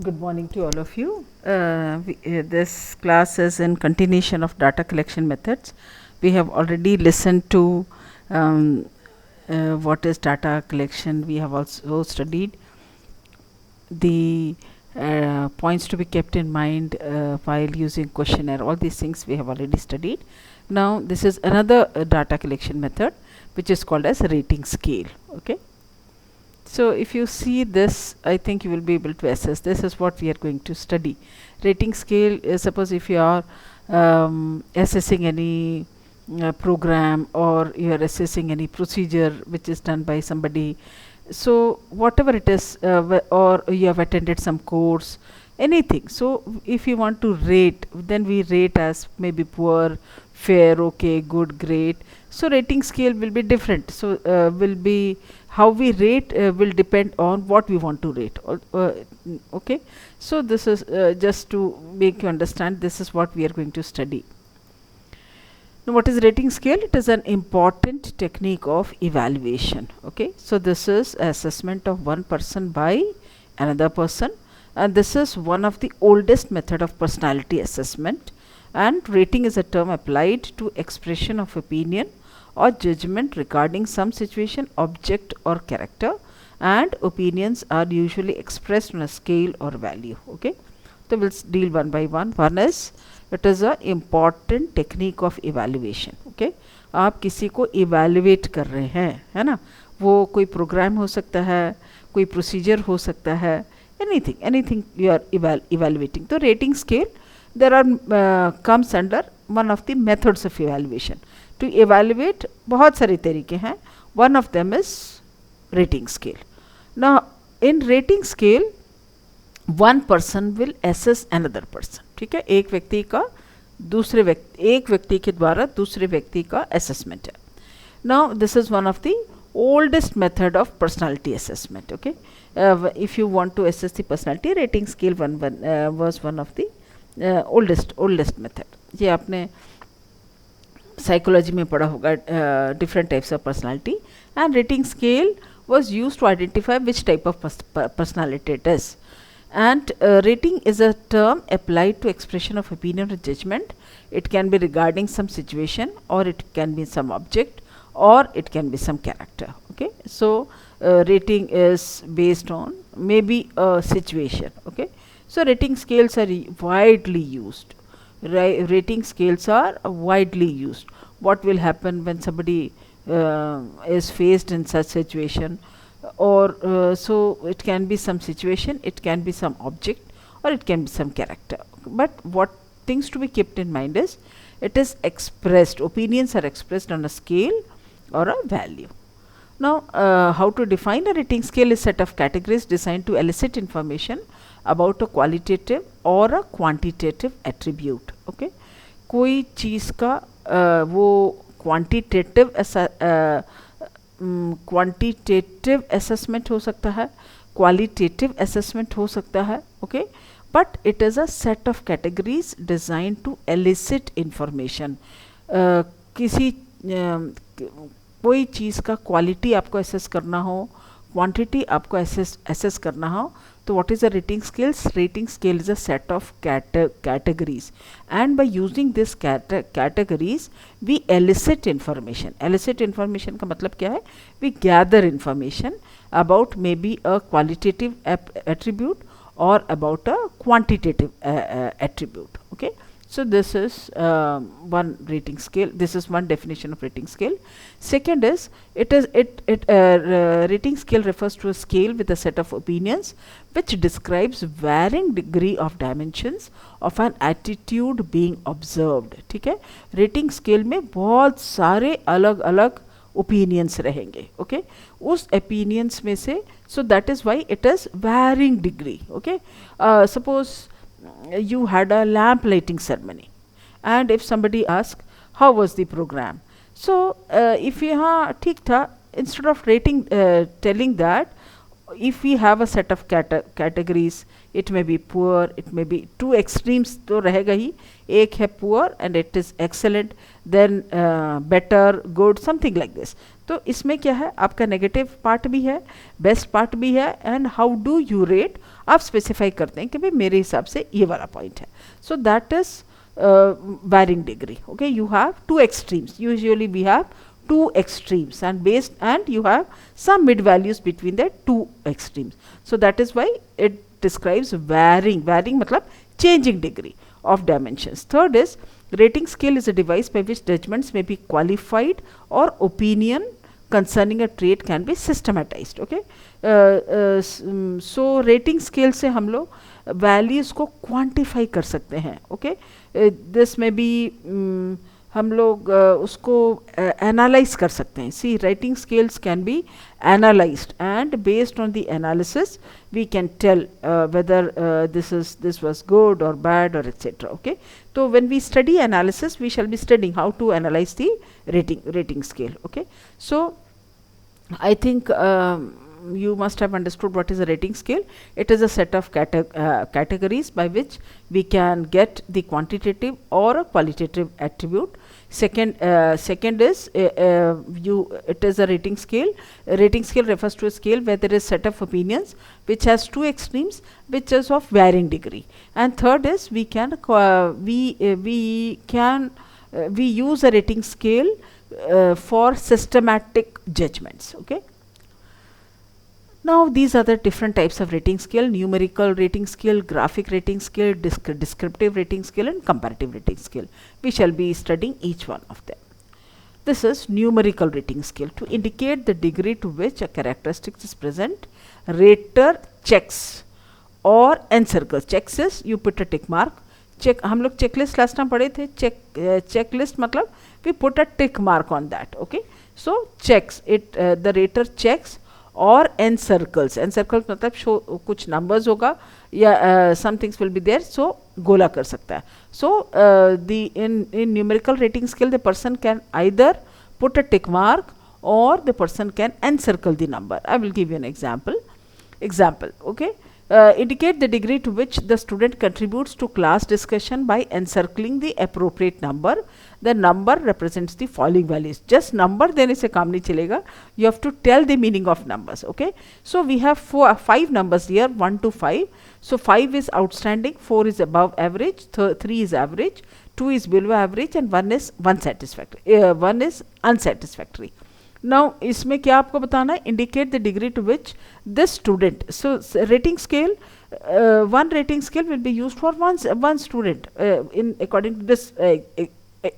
Good morning to all of you. This class is in continuation of data collection methods. We have already listened to what is data collection. We have also studied the points to be kept in mind while using questionnaire. All these things we have already studied. Now this is another data collection method which is called as rating scale. Okay. So if you see this, I think you will be able to assess. This is what we are going to study. Rating scale is, suppose if you are assessing any program, or you are assessing any procedure which is done by somebody. So whatever it is, or you have attended some course, anything. So if you want to rate, then we rate as maybe poor, fair, okay, good, great. So rating scale will be different. So will be how we rate will depend on what we want to rate. Okay. So this is just to make you understand, this is what we are going to study. Now what is rating scale? It is an important technique of evaluation. Okay. So this is assessment of one person by another person, and this is one of the oldest method of personality assessment, and rating is a term applied to expression of opinion or judgment regarding some situation, object or character, and opinions are usually expressed on a scale or value. Okay. So we'll deal one by one. One is, it is a important technique of evaluation. Okay. आप किसी को evaluate कर रहे हैं, है ना, वो कोई program हो सकता है, कोई procedure हो सकता है, anything you are evaluating. तो rating scale, there are comes under one of the methods of evaluation. To evaluate बहुत सारे तरीके हैं. One of them is rating scale. Now in rating scale, one person will assess another person. ठीक है, एक व्यक्ति का दूसरे व्यक्ति, एक व्यक्ति के द्वारा दूसरे व्यक्ति का assessment है. Now this is one of the oldest method of personality assessment. Okay. If you want to assess the personality, rating scale was one of the oldest method. ये आपने psychology में पढ़ा होगा, different types of personality, and rating scale was used to identify which type of personality it is. And rating is a term applied to expression of opinion or judgment. It can be regarding some situation, or it can be some object, or it can be some character. Okay. So rating is based on maybe a situation. Okay. So rating scales are widely used. Rating scales are widely used. What will happen when somebody is faced in such situation, or so it can be some situation, it can be some object, or it can be some character. But what things to be kept in mind is, it is expressed, opinions are expressed on a scale or a value. Now how to define a rating scale is set of categories designed to elicit information about a qualitative or a quantitative attribute. Okay. कोई चीज़ का वो quantitative assessment हो सकता है, qualitative assessment हो सकता है. Okay. But it is a set of categories design to elicit information. किसी कोई चीज़ का क्वालिटी आपको असेस करना हो, क्वांटिटी आपको असेस करना हो, तो what is a rating scales? Rating scale is a set of categories, and by using this categories we elicit information. Elicit information का मतलब क्या है? We gather information about maybe a qualitative attribute or about a quantitative attribute. Okay. So this is one rating scale. This is one definition of rating scale. Second is, rating scale refers to a scale with a set of opinions which describes varying degree of dimensions of an attitude being observed. ठीक है. Rating scale में बहुत सारे अलग अलग opinions रहेंगे. Okay. उस opinions में से, so that is why it is varying degree. Okay. Suppose you had a lamp lighting ceremony, and if somebody asks how was the program, so if यहाँ ठीक था, instead of rating telling that if we have a set of categories, it may be poor, it may be two extremes तो रहेगा ही, एक है poor and it is excellent, then better, good, something like this. तो इसमें क्या है, आपका negative part भी है, बेस्ट पार्ट भी है, and how do you rate, आप स्पेसिफाई करते हैं कि भाई मेरे हिसाब से ये वाला पॉइंट है. So that is varying degree. Okay, you have two extremes. Usually we have two extremes, and you have some mid values between the two extremes. So that is why it describes varying matlab changing degree of dimensions. Third is rating scale is a device by which judgments may be qualified or opinion concerning a trait can be systematized. Okay, so rating scale से हम लोग values को quantify कर सकते हैं. Okay, this में भी हम लोग उसको एनालाइज कर सकते हैं. See, rating scales can be analysed and based on the analysis we can tell whether this was good और बैड और एटसेट्रा. ओके, तो when we study analysis we shall be studying how to analyse the rating scale. Okay, so I think you must have understood what is a rating scale. It is a set of categories by which we can get the quantitative or a qualitative attribute. Second is it is a rating scale. A rating scale refers to a scale where there is set of opinions which has two extremes which is of varying degree. And third is we use a rating scale for systematic judgments. Okay, now these are the different types of rating scale: numerical rating scale, graphic rating scale, descriptive rating scale, and comparative rating scale. We shall be studying each one of them. This is numerical rating scale. To indicate the degree to which a characteristic is present, rater checks or encircles. Checks is you put a tick mark. Check, हम लोग checklist last time पढ़े थे. Checklist मतलब we put a tick mark on that. Okay, so checks it, the rater checks और encircles. Encircles मतलब show कुछ numbers होगा या somethings will be there, so गोला कर सकता है. So the in numerical rating scale the person can either put a tick mark or the person can encircle the number. I will give you an example. Okay, indicate the degree to which the student contributes to class discussion by encircling the appropriate number. The number represents the following values. Just number देने से काम नहीं चलेगा. You have to tell the meaning of numbers. Okay, so we have five numbers here, 1 to 5. So 5 is outstanding, 4 is above average, 3 is average, 2 is below average, and 1 is unsatisfactory. Now इसमें क्या आपको बताना है? Indicate the degree to which this student. So rating scale, one rating scale will be used for one student in according to this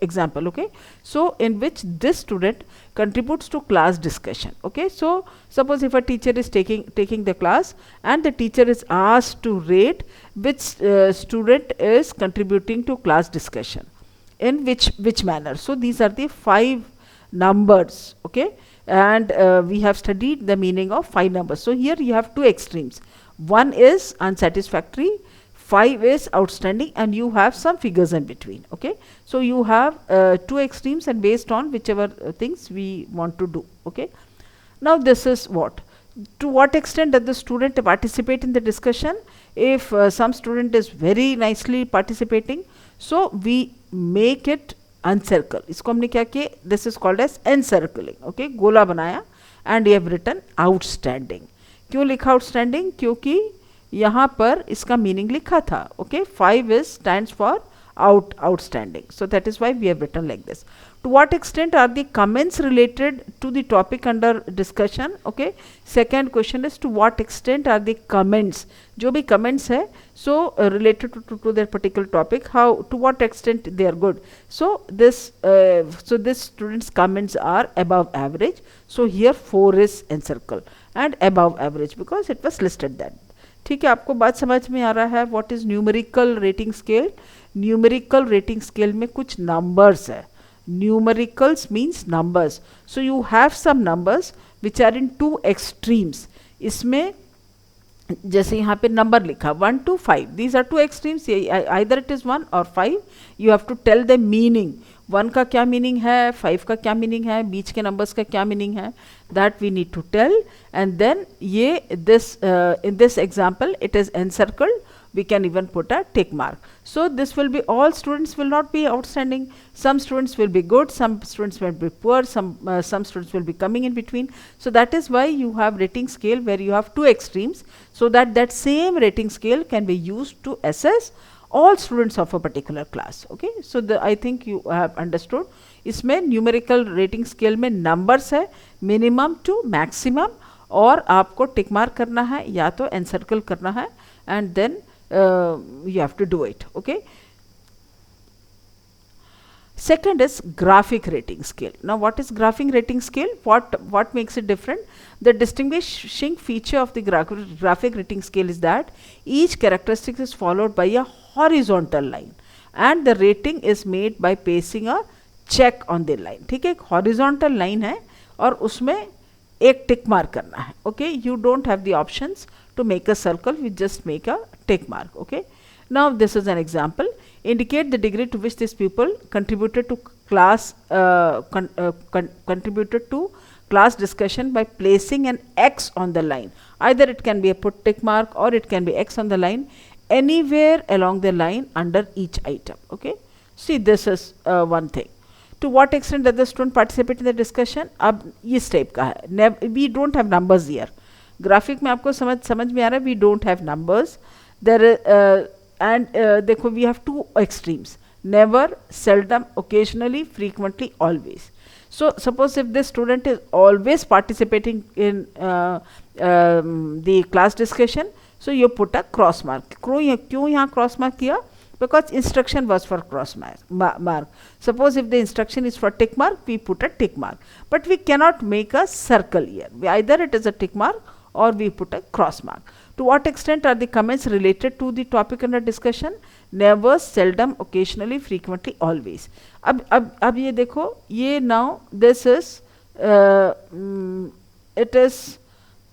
example. Okay, so in which this student contributes to class discussion. Okay, so suppose if a teacher is taking the class and the teacher is asked to rate which student is contributing to class discussion in which manner. So these are the 5 numbers. Okay, and we have studied the meaning of 5 numbers. So here you have 2 extremes. 1 is unsatisfactory, 5 is outstanding, and you have some figures in between. Okay, so you have 2 extremes, and based on whichever things we want to do. Okay, now this is what, to what extent does the student participate in the discussion. If some student is very nicely participating, so we make it encircle. इसको हमने क्या किया? This is called as encircling. Okay, गोला बनाया, and you have written outstanding. क्यों लिखा outstanding? क्योंकि यहाँ पर इसका मीनिंग लिखा था. Okay, 5 is stands for outstanding. So that is why we have written like this. To what extent are the comments related to the topic under discussion? Okay, second question is to what extent are the comments, जो भी comments है, so related to that particular topic, how, to what extent they are good. So this students comments are above average, so here 4 is encircle and above average because it was listed that. ठीक है, आपको बात समझ में आ रहा है? What is numerical rating scale? Numerical rating scale में कुछ नंबर्स है. Numericals means numbers. So you have some numbers which are in 2 extremes. इसमें जैसे यहाँ पे नंबर लिखा 1 to 5, these are 2 extremes. Either it is 1 or 5. You have to tell the meaning 1 का क्या मीनिंग है, 5 का क्या मीनिंग है, बीच के नंबर्स का क्या मीनिंग है, that we need to tell. And then ये this in this example it is encircled, we can even put a tick mark. So this will be, all students will not be outstanding, some students will be good, some students will be poor, some students will be coming in between. So that is why you have rating scale where you have two extremes, so that that same rating scale can be used to assess all students of a particular class. Okay, so I think you have understood. इसमें numerical rating scale में numbers है minimum to maximum, और आपको tick mark करना है या तो encircle करना है, and then you have to do it. Okay, second is graphic rating scale. Now what is graphic rating scale, what makes it different? The distinguishing feature of the graphic rating scale is that each characteristic is followed by a horizontal line and the rating is made by placing a check on the line. ठीक है, एक horizontal line है और उसमें एक tick mark करना है. Okay, you don't have the options to make a circle, we just make a tick mark. Okay, now this is an example. Indicate the degree to which this pupil contributed to class contributed to class discussion by placing an X on the line. Either it can be a put tick mark or it can be X on the line anywhere along the line under each item. Okay, see this is one thing. To what extent does the student participate in the discussion? अब इस type का है. We don't have numbers here. Graphic में आपको समझ में आ रहा है, we don't have numbers there, and देखो we have two extremes, never, seldom, occasionally, frequently, always. So suppose if this student is always participating in the class discussion, so you put a cross mark. क्यों यहाँ cross mark किया? because instruction was for cross mark. Suppose if the instruction is for tick mark, we put a tick mark, but we cannot make a circle here. Either it is a tick mark or we put a cross mark. To what extent are the comments related to the topic under discussion? Never, seldom, occasionally, frequently, always. अब ये देखो, ये now this is it is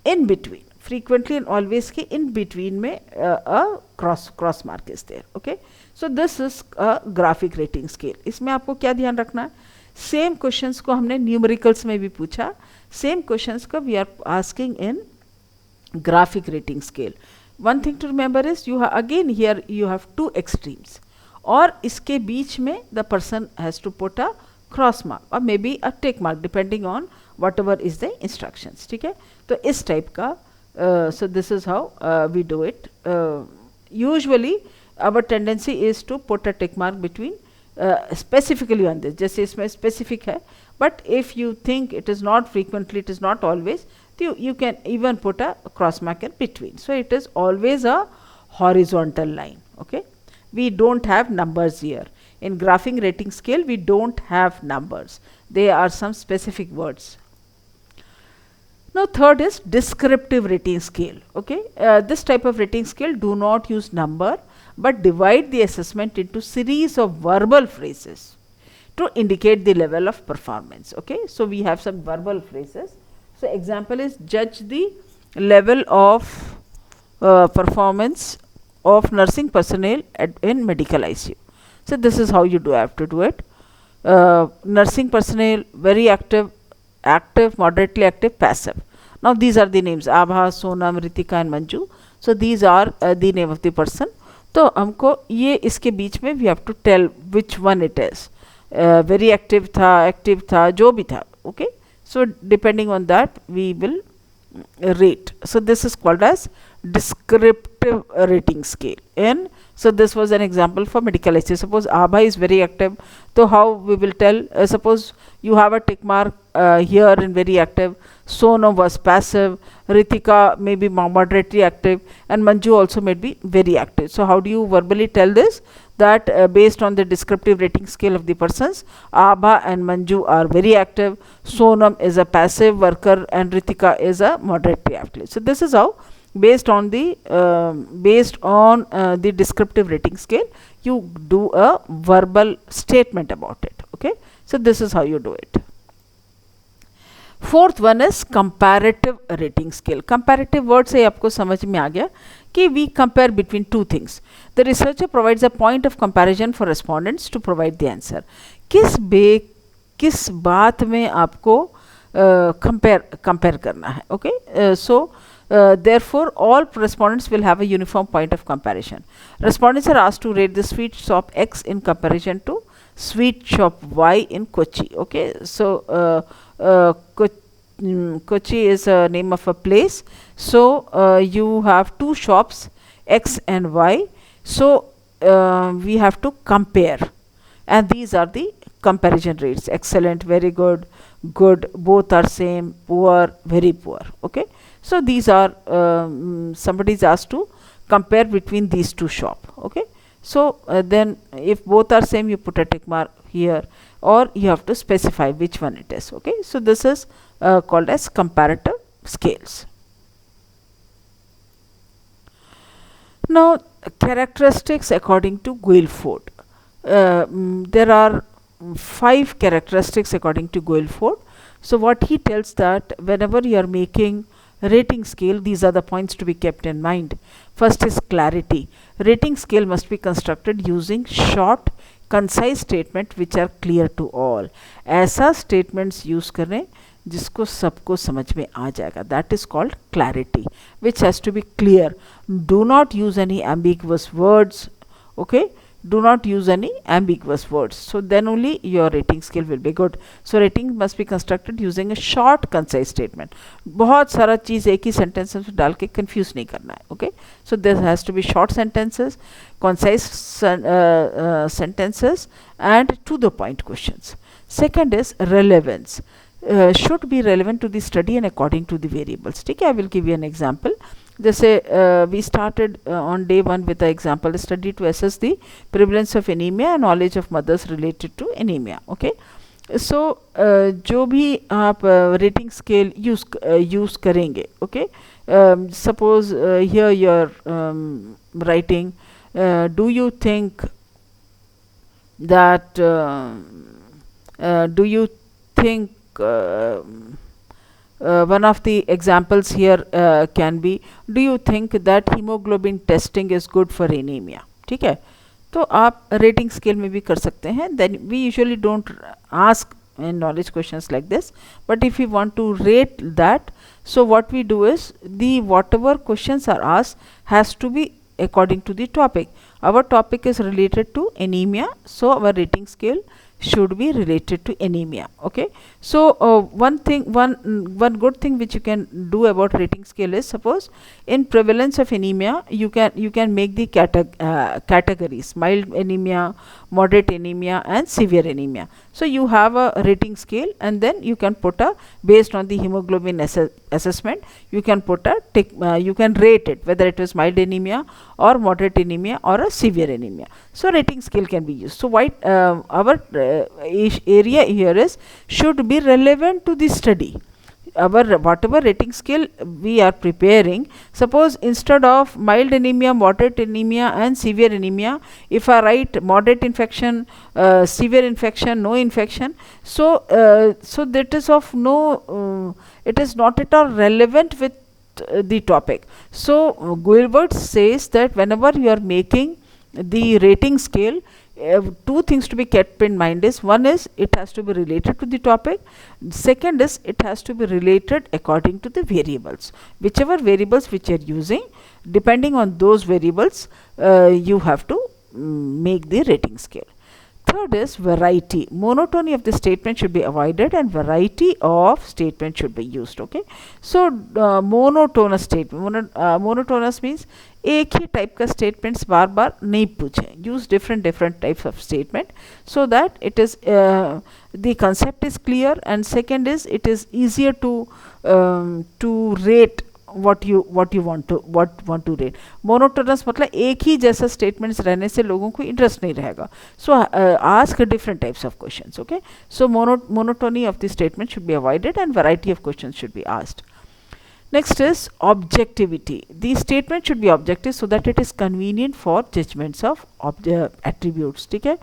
in between. Frequently and always के in between में a cross mark is there. Okay, so this is a graphic rating scale. इसमें आपको क्या ध्यान रखना है? सेम क्वेश्चंस को हमने न्यूमेरिकल्स में भी पूछा, सेम क्वेश्चंस को we are asking in graphic rating scale. One thing to remember is you have again here you have two extremes, और इसके बीच में the person has to put a cross mark or maybe a tick mark depending on whatever is the instructions. ठीक है, तो इस type का so this is how we do it. Usually our tendency is to put a tick mark between specifically on this, जैसे इसमें specific है, but if you think it is not frequently, it is not always, you can even put a cross mark in between. So it is always a horizontal line. Okay, we don't have numbers here. In graphic rating scale we don't have numbers, they are some specific words. Now third is descriptive rating scale. Okay, this type of rating scale do not use number but divide the assessment into series of verbal phrases to indicate the level of performance. Okay, so we have some verbal phrases. So example is judge the level of performance of nursing personnel in medical ICU. So this is how you have to do it. Nursing personnel, very active, moderately active, passive. Now these are the names: Abha, Sonam, Ritika and Manju. So these are the name of the person. तो हमको ये इसके बीच में we have to tell which one it is. Very active था, active था, जो भी था. Okay, so depending on that we will rate. So this is called as descriptive rating scale. And so this was an example for medical ICU. Suppose Abha is very active, so how we will tell? Suppose you have a tick mark here in very active, Sonam was passive, Ritika may be moderately active, and Manju also may be very active. So how do you verbally tell this? That based on the descriptive rating scale of the persons, Abha and Manju are very active, Sonam is a passive worker, and Ritika is a moderately active. So this is how, based on the descriptive rating scale, you do a verbal statement about it. Okay, so this is how you do it. Fourth one is comparative rating scale. Comparative word से आपको समझ में आ गया कि we compare between two things. The researcher provides a point of comparison for respondents to provide the answer. किस बात में आपको compare करना है, okay? So therefore all respondents will have a uniform point of comparison. Respondents are asked to rate the sweet shop X in comparison to sweet shop Y in Kochi, okay? So Kochi is a name of a place. So you have two shops X and Y. So we have to compare, and these are the comparison rates: excellent, very good, good, both are same, poor, very poor, okay? So these are somebody is asked to compare between these two shop, okay? So then if both are same, you put a tick mark here, or you have to specify which one it is, okay? So this is called as comparative scales. Now characteristics according to Guilford. There are 5 characteristics according to Guilford. So what he tells that whenever you are making rating scale, these are the points to be kept in mind. First is clarity. Rating scale must be constructed using short concise statement which are clear to all. ऐसा statements use करें जिसको सबको समझ में आ जाएगा. That is called clarity, which has to be clear. Do not use any ambiguous words, okay? Do not use any ambiguous words. So then only your rating scale will be good. So rating must be constructed using a short concise statement. बहुत सारा चीज़ एक ही sentence में डाल के confuse नहीं करना है, okay? So there has to be short sentences, concise sentences, and to the point questions. Second is relevance. Should be relevant to the study and according to the variables. ठीक है, I will give you an example. जैसे we started on day 1 with the example study to assess the prevalence of anemia and knowledge of mothers related to anemia, okay? So जो भी आप rating scale use करेंगे, okay? Suppose here you are writing, do you think that one of the examples here can be, do you think that hemoglobin testing is good for anemia? ठीक है, तो आप rating scale में भी कर सकते हैं. Then we usually don't ask in knowledge questions like this, but if we want to rate that, so what we do is the whatever questions are asked has to be according to the topic. Our topic is related to anemia, so our rating scale should be related to anemia, okay? So one good thing which you can do about rating scale is, suppose in prevalence of anemia you can make the categories: mild anemia, moderate anemia, and severe anemia. So you have a rating scale, and then you can put a, based on the hemoglobin assessment, you can put a tick, you can rate it whether it is mild anemia or moderate anemia or a severe anemia. So rating scale can be used. So why our area here is should be relevant to the study. Our whatever rating scale we are preparing, suppose instead of mild anemia, moderate anemia, and severe anemia, if I write moderate infection, severe infection, no infection, so so that is of no, it is not at all relevant with the topic. So Guilford says that whenever you are making the rating scale, two things to be kept in mind is, one is it has to be related to the topic, second is it has to be related according to the variables. Whichever variables which you are using, depending on those variables you have to make the rating scale. Third is variety. Monotony of the statement should be avoided and variety of statement should be used, okay? So monotonous statement, monotonous means एक ही type का statements बार बार नहीं पूछें. Use different types of statement so that it is the concept is clear, and second is it is easier to rate what you want to rate. Monotonous मतलब एक ही जैसा statements रहने से लोगों को interest नहीं रहेगा. So ask different types of questions, okay? So monotony of the statement should be avoided and variety of questions should be asked. Next is objectivity. The statement should be objective so that it is convenient for judgments of attributes. ठीक है,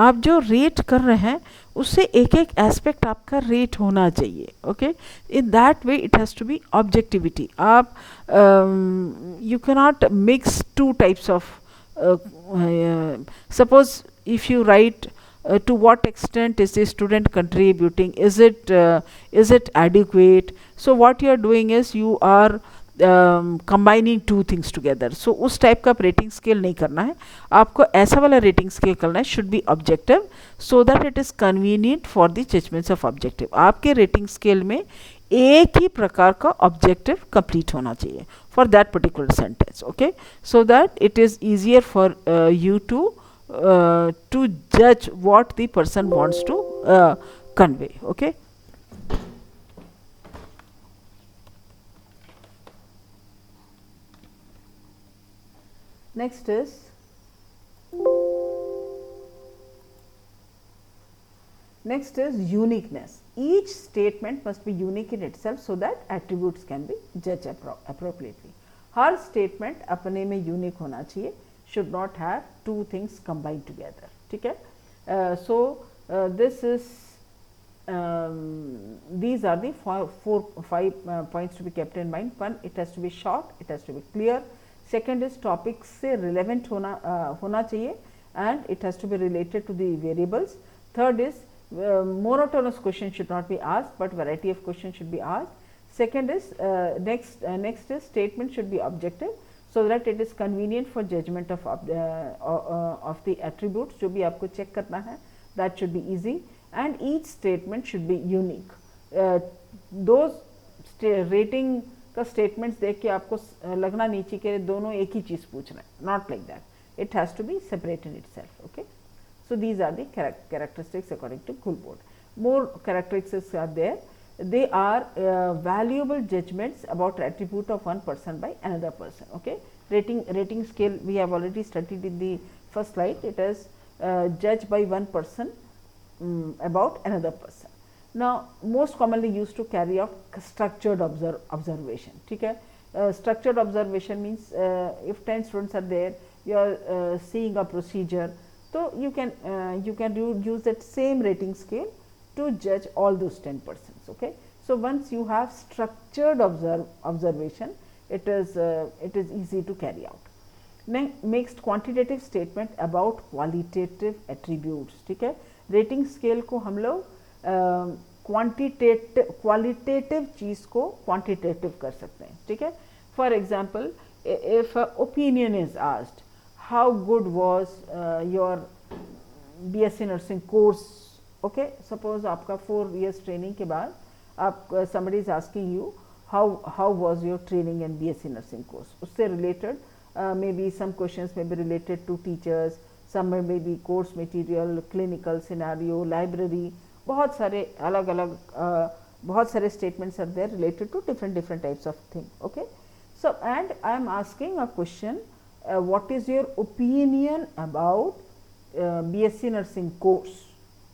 आप जो rate कर रहे हैं उससे एक एक एस्पेक्ट आपका रेट होना चाहिए. Okay, in that way it has to be objectivity. आप you cannot mix two types of, suppose if you write to what extent is the student contributing, is it adequate, so what you are doing is you are combining two things together. So उस type का rating scale नहीं करना है, आपको ऐसा वाला rating scale करना है, should be objective so that it is convenient for the judgements of objective. आपके रेटिंग स्केल में एक ही प्रकार का ऑब्जेक्टिव कंप्लीट होना चाहिए for that particular sentence. Okay, so that it is easier for you to judge what the person wants to convey. Okay, next is uniqueness. Each statement must be unique in itself so that attributes can be judged appropriately. Her statement अपने में unique होना चाहिए, should not have two things combined together. ठीक है, so this is these are the five points to be kept in mind. One, it has to be short, it has to be clear. Second is topic से relevant होना चाहिए and it has to be related to the variables. Third is monotonous question should not be asked but variety of questions should be asked. Second is next is statement should be objective so that it is convenient for judgment of the attributes. जो भी आपको check करना है, that should be easy and each statement should be unique. Those rating का statements देख के आपको लगना नहीं चाहिए कि दोनों एक ही चीज़ पूछ रहे हैं. Not like that. It has to be separate in itself. Okay. So these are the characteristics according to Coolboard. More characteristics are there. They are valuable judgments about attribute of one person by another person. Okay, rating scale we have already studied in the first slide. It is judged by one person about another person. Now most commonly used to carry out structured observation. ठीक है, structured observation means if 10 students are there, you are seeing a procedure, so you can use that same rating scale to judge all those 10 persons. Okay, so once you have structured observation, it is easy to carry out. Next, quantitative statement about qualitative attributes. ठीक है, rating scale को हम लोग qualitative चीज़ को quantitative कर सकते हैं. ठीक है, for example, if opinion is asked, how good was your BSc nursing course. Okay, suppose आपका 4 years training के बाद आप somebody is asking you how was your training in BSc nursing course. उससे related maybe some questions may be related to teachers, some may be course material, clinical scenario, library. बहुत सारे अलग अलग बहुत सारे statements are there related to different types of thing. Okay, so and I am asking a question, what is your opinion about BSc nursing course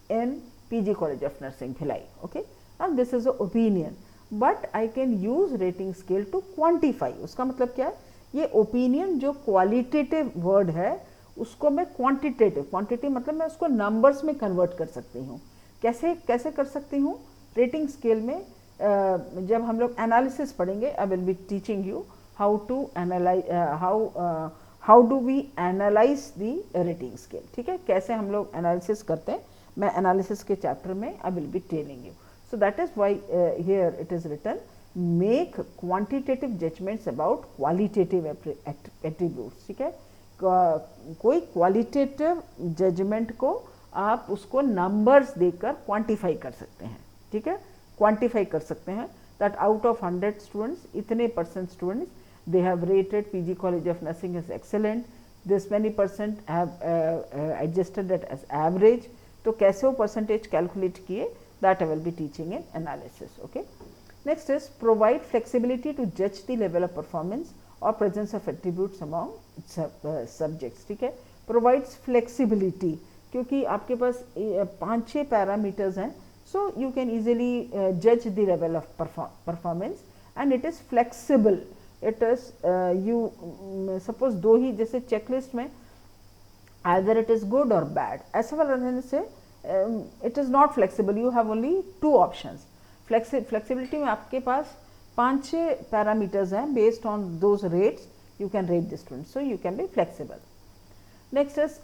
in PG College of Nursing Bhilai. Okay, and this is an opinion, but I can use rating scale to quantify. उसका मतलब क्या है, ये opinion जो qualitative word है उसको मैं quantitative मतलब मैं उसको numbers में convert कर सकती हूँ. कैसे कर सकती हूँ, rating scale में जब हम लोग analysis पढ़ेंगे, I will be teaching you how to analyze how do we analyze the rating scale. ठीक है, कैसे हम लोग analysis करते हैं, मैं analysis के chapter में I will be telling you. So that is why here it is written, make quantitative judgments about qualitative attributes. ठीक है, कोई qualitative judgment को आप उसको numbers देकर quantify कर सकते हैं. ठीक है, quantify कर सकते हैं that out of 100 students, इतने % students they have rated PG College of Nursing as excellent, this many % have adjusted that as average. तो कैसे वो percentage calculate किए, that I will be teaching in analysis. Okay. Next is provide flexibility to judge the level of performance or presence of attributes among subjects. ठीक है, provides flexibility क्योंकि आपके पास 5-6 parameters हैं, so you can easily judge the level of performance and it is flexible. It is you suppose दो ही जैसे checklist में either it is good or bad, ऐसा वाला रहने से it is not flexible, you have only two options. Flexibility में आपके पास 5-6 parameters हैं, based on those rates you can rate the student, so you can be flexible. Next is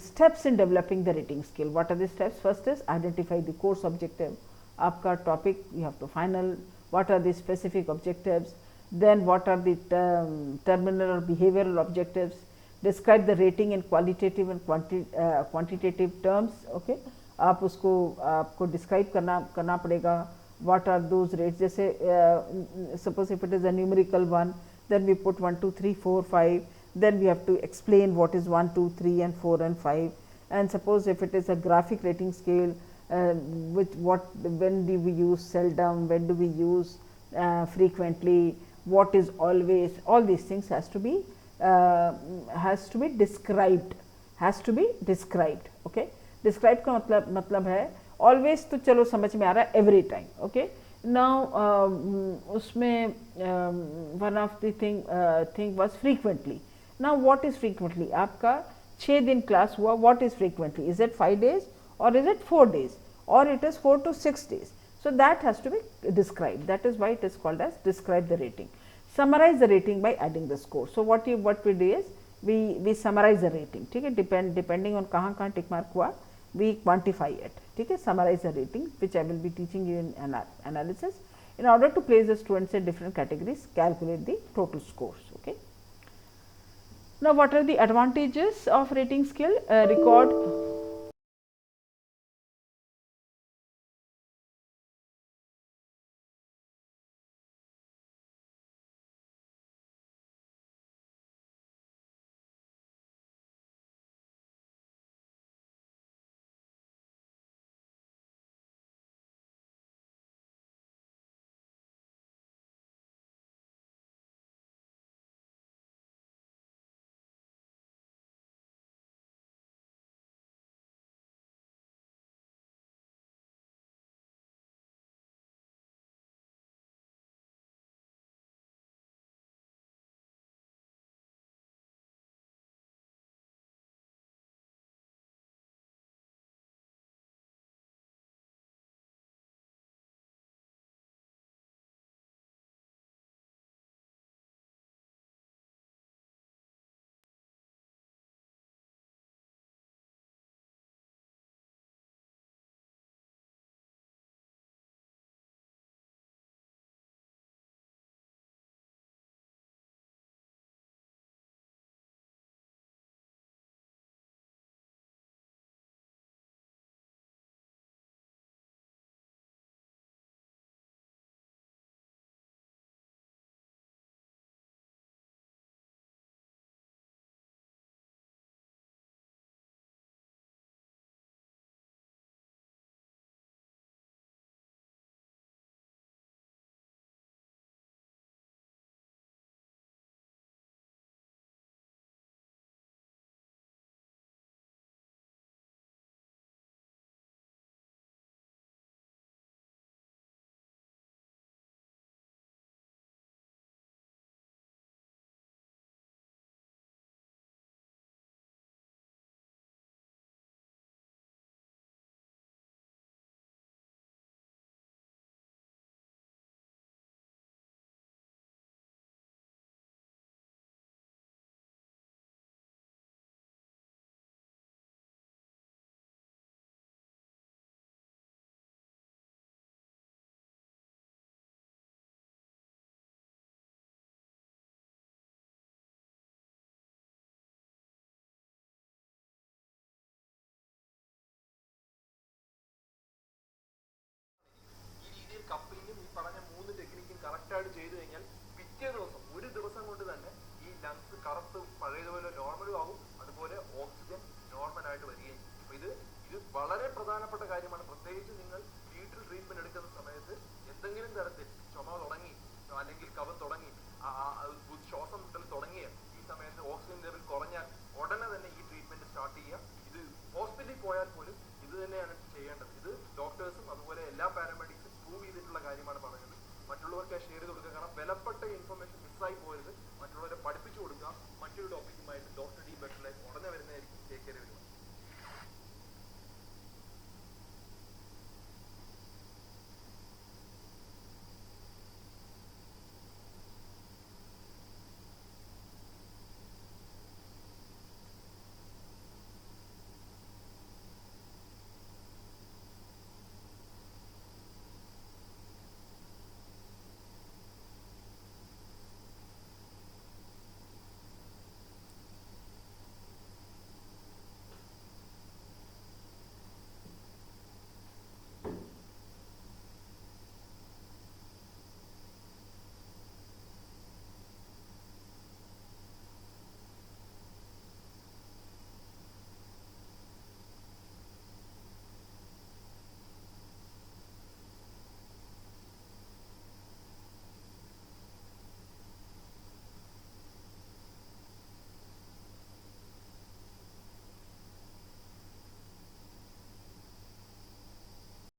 steps in developing the rating scale. What are the steps? First is identify the course objective. आपका topic you have to final. What are the specific objectives? Then what are the terminal or behavioral objectives? Describe the rating in qualitative and quantitative terms. Okay, आप उसको आपको describe करना पड़ेगा. What are those rates? जैसे suppose if it is a numerical one, then we put 1, 2, 3, 4, 5. Then we have to explain what is 1, 2, 3 and 4 and 5. And suppose if it is a graphic rating scale, with when do we use seldom, when do we use frequently, what is always, all these things has to be described, okay. Describe का मतलब है always, तो चलो समझ में आ रहा है, every time, okay. Now उसमें one of the thing was frequently. Now what is frequently? आपका 6 दिन क्लास हुआ, what is frequently? Is it 5 days or is it 4 days or it is 4 to 6 days? So that has to be described. That is why it is called as describe the rating. Summarize the rating by adding the score. So what we do is we summarize the rating. ठीक है, depending on कहाँ tick mark हुआ, we quantify it. ठीक है, summarize the rating, which I will be teaching you in analysis. In order to place the students in different categories, calculate the total scores. Okay. Now, what are the advantages of rating scale? Record കപ്പിങ്ങും ഈ പറഞ്ഞ 3 ടെക്നിക്കും കറക്റ്റായിട്ട് ചെയ്തു കഴിഞ്ഞാൽ പിറ്റേ ദിവസം ഒരു ദിവസം കൊണ്ട് തന്നെ ഈ ലങ്സ് കറുത്ത് പഴയതുപോലെ നോർമലും ആകും, അതുപോലെ ഓക്സിജൻ നോർമലായിട്ട് വരികയും ചെയ്യും. അപ്പോൾ ഇത് വളരെ പ്രധാനപ്പെട്ട കാര്യമാണ്. പ്രത്യേകിച്ച് നിങ്ങൾ വീട്ടിൽ ട്രീറ്റ്മെന്റ് എടുക്കുന്ന സമയത്ത് എന്തെങ്കിലും തരത്തിൽ ചുമ തുടങ്ങി അല്ലെങ്കിൽ കഫം തുടങ്ങി ശ്വാസം മുട്ടൽ തുടങ്ങിയ ഈ സമയത്ത് ഓക്സിജൻ ലെവൽ കുറഞ്ഞാൽ ഉടനെ തന്നെ ഈ ട്രീറ്റ്മെന്റ് സ്റ്റാർട്ട് ചെയ്യുക. ഇത് ഹോസ്പിറ്റലിൽ പോയാൽ പോലും ഇത് തന്നെയാണ് ചെയ്യേണ്ടത്. ഇത് ഡോക്ടേഴ്സും അതുപോലെ എല്ലാ പാരാമെഡിക്സും പ്രൂവ് ചെയ്തിട്ടുള്ള കാര്യമാണ് പറയുന്നത്. മറ്റുള്ള മറ്റുള്ളവർക്ക് ഷെയർ ചെയ്ത് കൊടുക്കുക. കാരണം വിലപ്പെട്ട ഇൻഫർമേഷൻ മിസ്സായി പോകരുത്. മറ്റുള്ളവരെ പഠിപ്പിച്ചു കൊടുക്കുക. മറ്റൊരു ടോപ്പിക്കുമായിട്ട് ഡോക്ടർ